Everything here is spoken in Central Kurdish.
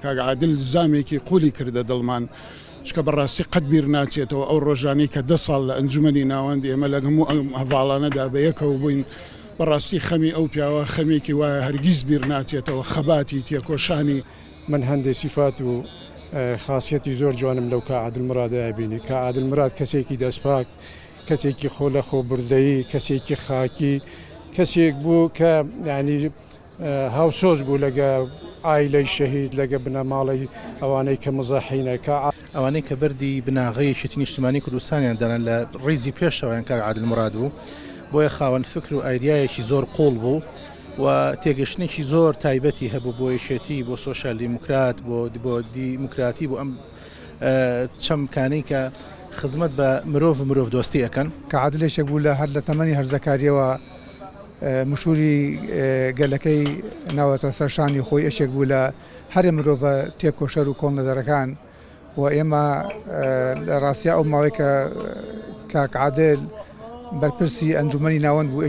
کاک عادل زامێکی قولی کردە دڵمان چکە بەڕاستی قەت بیر ناچێتەوە ئەو ڕۆژانەی کە 10 ساڵ لە ئەنجومەنی ناوەندی ئێمە لە هەموو هەڤاڵانەدا بە یەکەوە بووین بەڕاستی خەمی ئەو پیاوە خەمێکی وایە هەرگیز بیر ناچێتەوە خەباتی تێکۆشانی من هەندێک سیفات و خاصیەتی زۆر جوانم لەو کا عادل مرادە بینی کا عادل مراد کەسێکی دەستپاک کەسێکی خۆ لە خۆبردەیی کەسێکی خاکی کەسێک بوو کە ینی هاوسۆز بوو لەگە ئایلەی شەهید لەگە بنەماڵی ئەوانەی کە مزاحینە ئەوانەی کە بەردی بناغی شتی نیشتمانی کوردستانیان دەرن لە ڕیزی پێشەوەیان کاک عادل مراد بوو بۆیە خاوەن فکر و ئایدیایەکی زۆر قوڵ بوو و تێگەشتێکی زۆر تایبەتی هەبوو بۆ یەکێتی بۆ سۆشیال دیموکرات بۆ دیموکراتی بۆ ئەم چەمکانەی کە خزمەت بە مرۆڤ دۆستی ئەەکەن کە عادلێشێک بوو لە هەر لە تەمەنی هەرزەکاریەوە مشوری گەلەکەی ناوەتە سەرشانی خۆی ئەشێک بوو لە هەرێ مرۆڤە تێکۆشەر و کۆنەدەرەکان و ئێمە لە ڕاستیا ئەو ماوەی کە کاک عادل بەرپرسی ئەنجومەنی ناوەند بوو